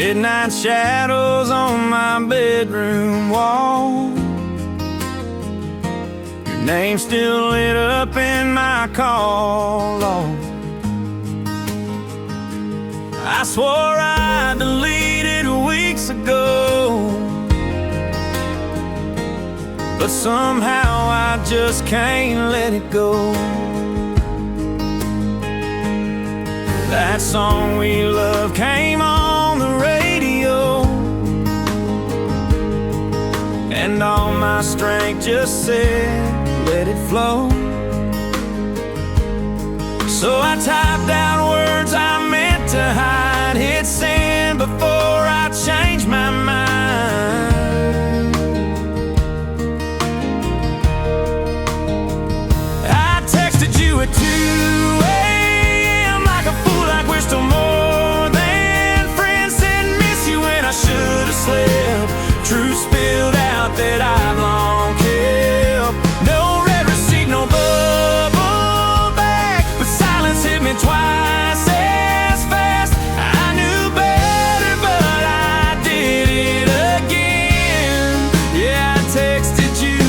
Midnight shadows on my bedroom wall. Your name still lit up in my call log. I swore I deleted weeks ago, but somehow I just can't let it go. That song we love came on the radio, and all my strength just said, let it flow. So I typed out words I meant to hide, hit send before I changed my mind. I texted you at 2 a.m. like a fool, like we're still more than friends. Said miss you when I should have slept. Truth spilled out that I've long kept. No red receipt, no bubble back, but silence hit me twice as fast. I knew better, but I did it again. Yeah, I texted you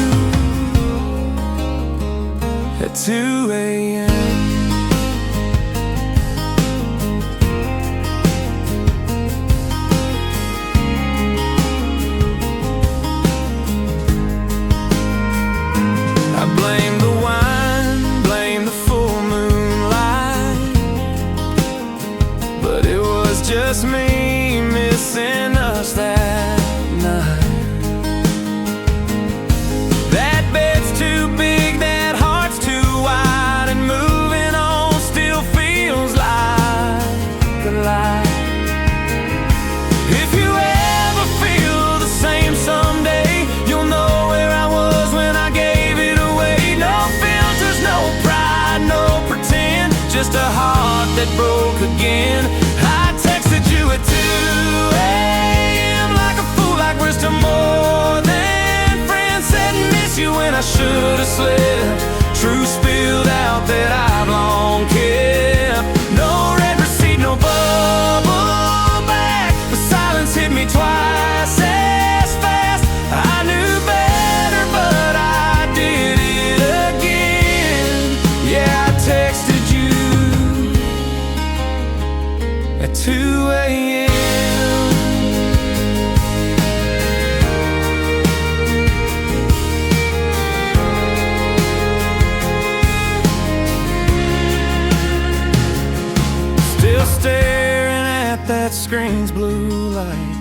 at 2 a.m. Blame the wine, blame the full moonlight, but it was just me missing us that night. That bed's too big, that heart's too wide, and moving on still feels like a lie. If you ever feel the same someday, you'll know where I was when I gave it away. No filters, no pride, no pretend, just a heart that broke again. I texted you at 2 a.m. like a fool, like we're still more than friends. Said miss you when I should have slept. Truth spilled out that I've long kept. No red receipt, no bubble back, but silence hit me twice as fast. I knew better, but I did it again. Yeah, I texted you at 2 a.m. Still staring at that screen's blue light,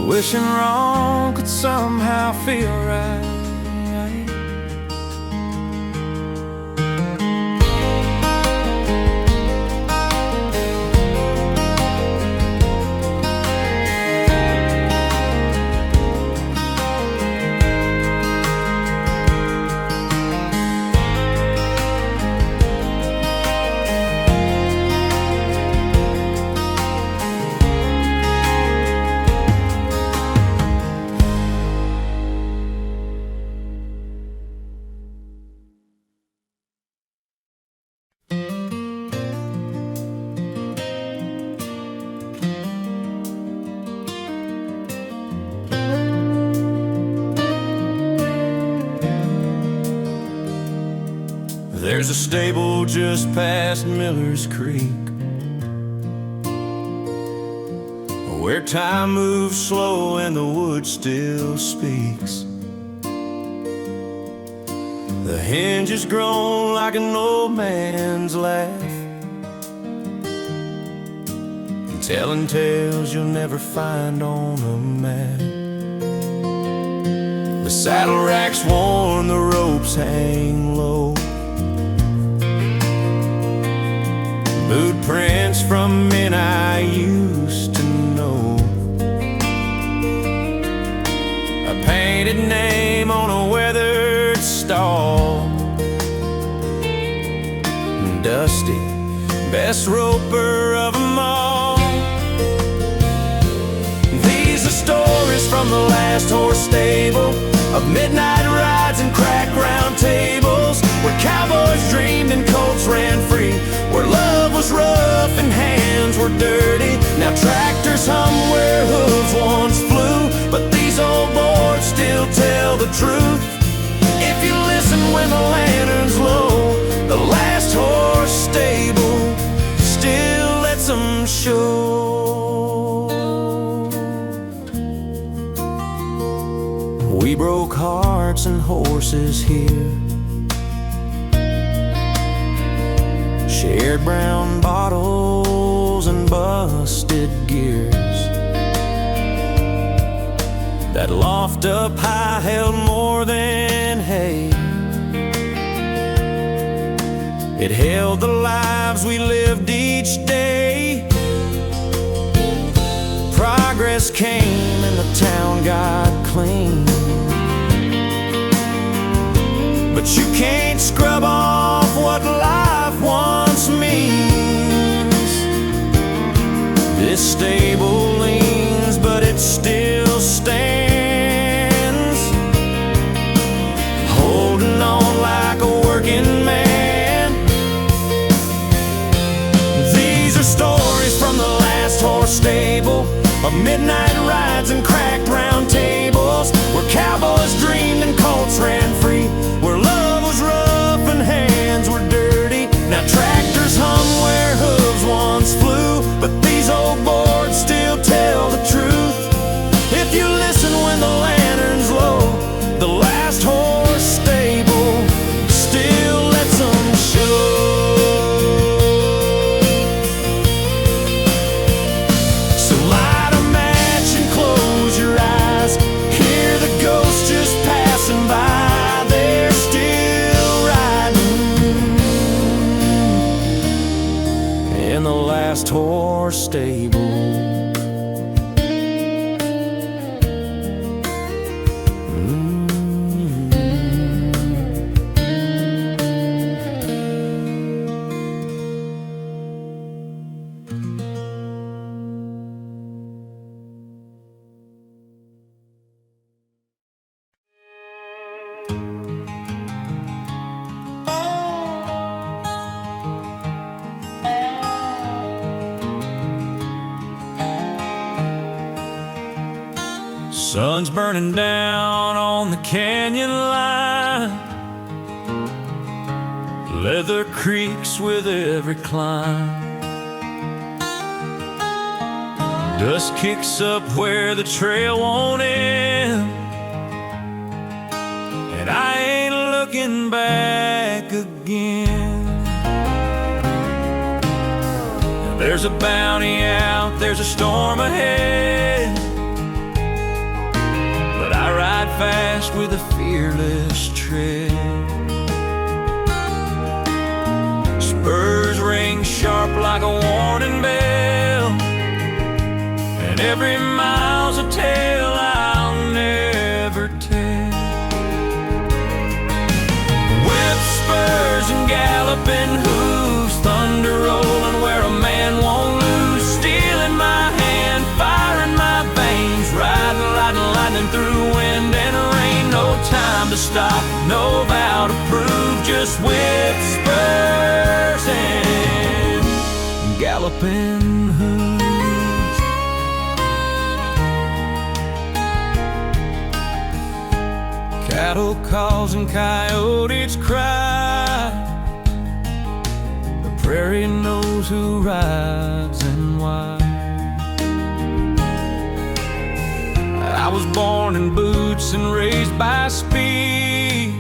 wishing wrong could somehow feel right. There's a stable just past Miller's Creek, where time moves slow and the wood still speaks. The hinges groan like an old man's laugh, telling tales you'll never find on a map. The saddle rack's worn, the ropes hang low, boot prints from men I used to know. A painted name on a weathered stall. Dusty, best roper of them all. These are stories from the last horse stable, of midnight rides and crack round tables, where cowboys dreamed and colts ran free, where love was was rough and hands were dirty. Now tractors hum where hooves once flew, but these old boards still tell the truth. If you listen when the lantern's low, the last horse stable still lets them show. We broke hearts and horses here, shared brown bottles and busted gears. That loft up high held more than hay. It held the lives we lived each day. Progress came and the town got clean, but you can't scrub off what life once means. This stable leans, but it still stands, holding on like a working man. These are stories from the last horse stable, of midnight rides and cracked round tables, where cowboys dreamed and colts ran free, where love was rough and hands were dirty. Now tractors hum where hooves once flew, but these old boards still tell the truth. If you listen when the lantern's low, the last horse stable still lets them show. So light a match and close your eyes, hear the ghosts just passing by. They're still riding in the last horse stable. Sun's burning down on the canyon line, leather creaks with every climb. Dust kicks up where the trail won't end, and I ain't looking back again. There's a bounty out, there's a storm ahead, I ride fast with a fearless tread. Spurs ring sharp like a warning bell, and every mile's a tale I'll never tell. Whip spurs and galloping hooves, thunder rolling where a man won't lose. Steel in my hand, fire in my veins, riding lightning through wind and rain. No time to stop, no vow to prove, just whip spurs and galloping hooves. Cattle calls and coyotes cry, the prairie knows who rides and why. I was born in boots and raised by speed.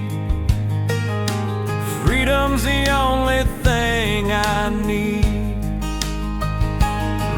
Freedom's the only thing I need.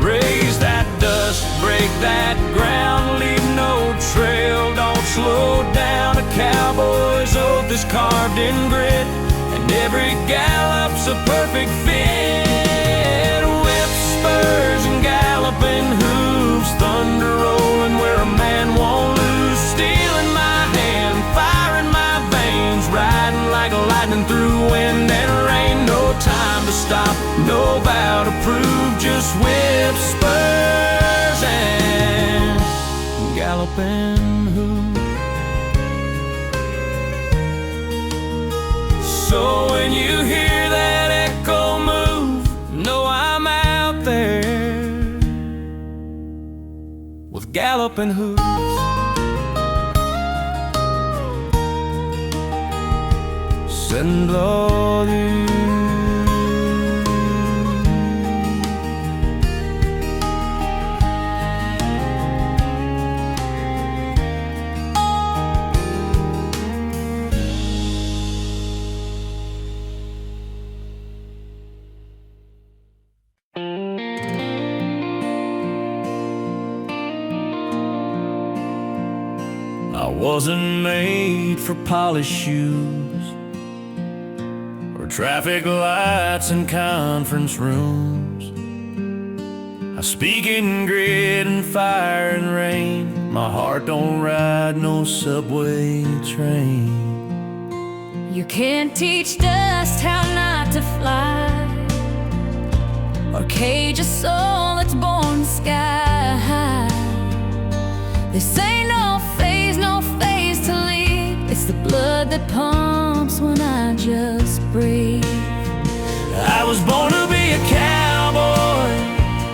Raise that dust, break that ground, leave no trail, don't slow down. A cowboy's oath is carved in grit, and every gallop's a perfect fit. Whip spurs and galloping hooves, thunder rolling where a man won't lose. Steel in my hand, fire in my veins, riding like lightning through wind and rain. No time to stop, no vow to prove, just whip spurs and galloping hooves. So when you hear that echo move, know I with galloping hooves. Send bloody. I wasn't made for polished shoes or traffic lights and conference rooms. I speak in grit and fire and rain. My heart don't ride no subway train. You can't teach dust how not to fly, or cage a soul that's born sky high. This ain't no phase to leave. It's the blood that pumps when I just breathe. I was born to be a cowboy,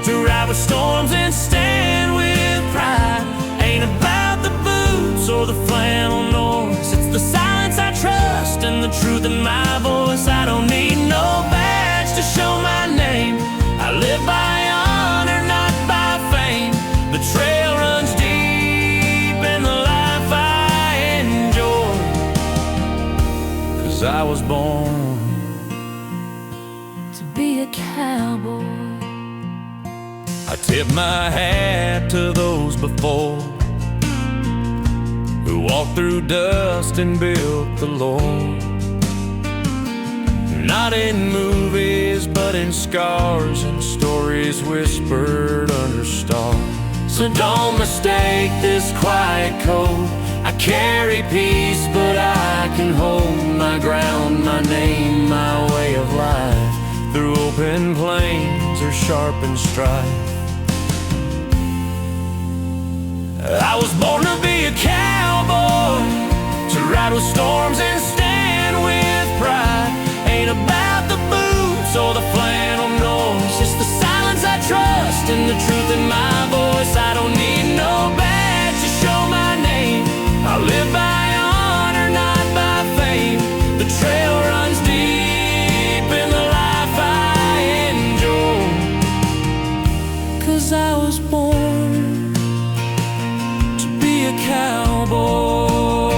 to ride with storms and stand with pride. Ain't about the boots or the flannel noise. It's the silence I trust and the truth in my voice. I don't need no badge to show my name. I live by honor, not by fame. The trail runs deep in the life I enjoy, 'cause I was born to be a cowboy. I tip my hat to those before, who walked through dust and built the Lord. Not in movies, but in scars and stories whispered under stars. So don't mistake this quiet code. I carry peace, but I can hold my ground, my name, my way of life, through open plains or sharpened strife. I was born to be a cowboy, to ride with storms and stand with pride. Ain't about the boots or the flannel noise. It's the silence I trust and the truth in my voice. I don't need no badge to show my name. I live by honor, not by fame. The trail runs deep in the life I enjoy, 'cause I was born to be a cowboy.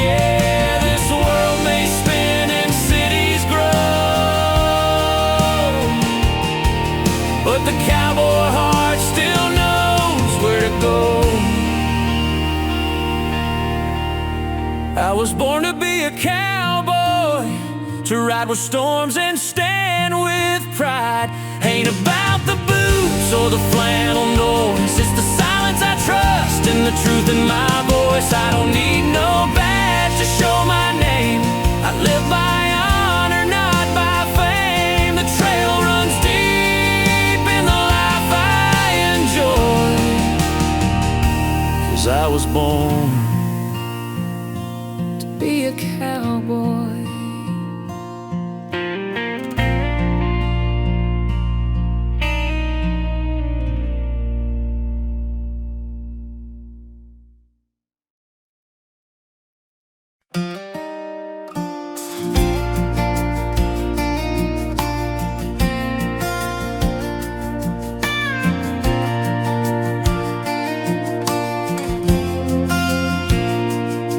Yeah, this world may spin and cities grow, but the cowboy heart still knows where to go. I was born to be a cowboy, to ride with storms and stand with pride. Ain't about the boots or the flannel noise. It's the silence I trust and the truth in my voice. I don't need no badge to show my name. I live by honor, not by fame. The trail runs deep in the life I enjoy, 'cause I was born to be a cowboy.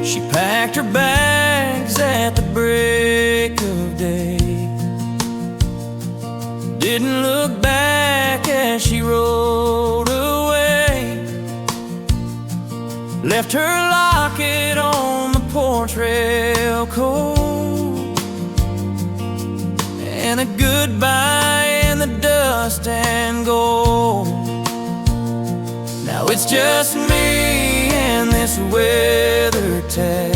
She packed her bags at the break of day, didn't look back as she rode away. Left her locket on the porch rail cold, and a goodbye in the dust and gold. Now it's just me and this weather tag,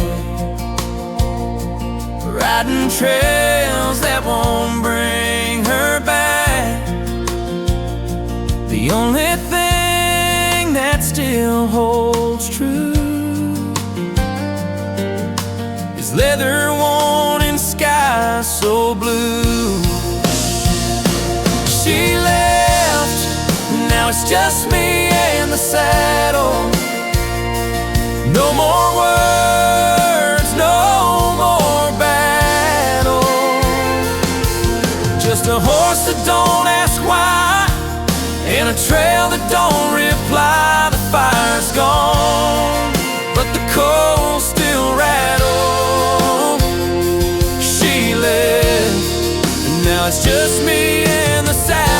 riding trails that won't bring her back. The only thing that still holds true is leather worn in skies so blue. She left, now it's just me and the saddle. No more words, no more battle. Just a horse that don't ask why, and a trail that don't reply. The fire's gone, but the coals still rattle. She left, and now it's just me in the saddle.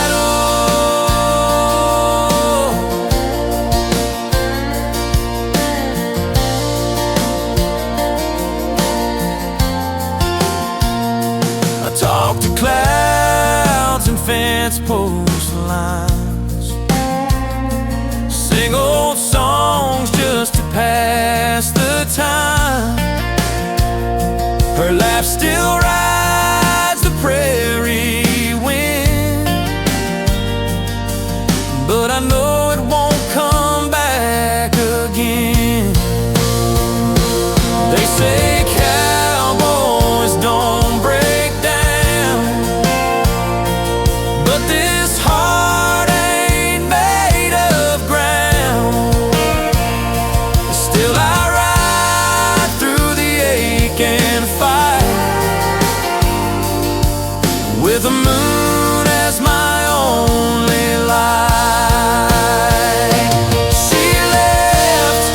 I talk to clouds and fence post lines, sing old songs just to pass the time. Her laugh still rides the prairie wind, but I know it won't come back again. They say cowboys don't break down, but this heart ain't made of ground. Still I ride through the ache and fight, with the moon as my only light. She left,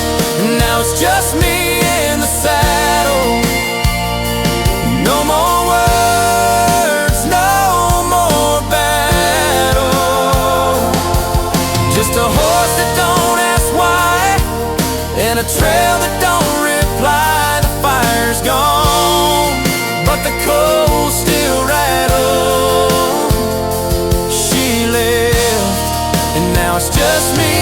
and now it's just me in the saddle. No more words, no more battle. Just a horse that don't ask why, and a trail that don't reply. The fire's gone, but the coals still rattle. She left, and now it's just me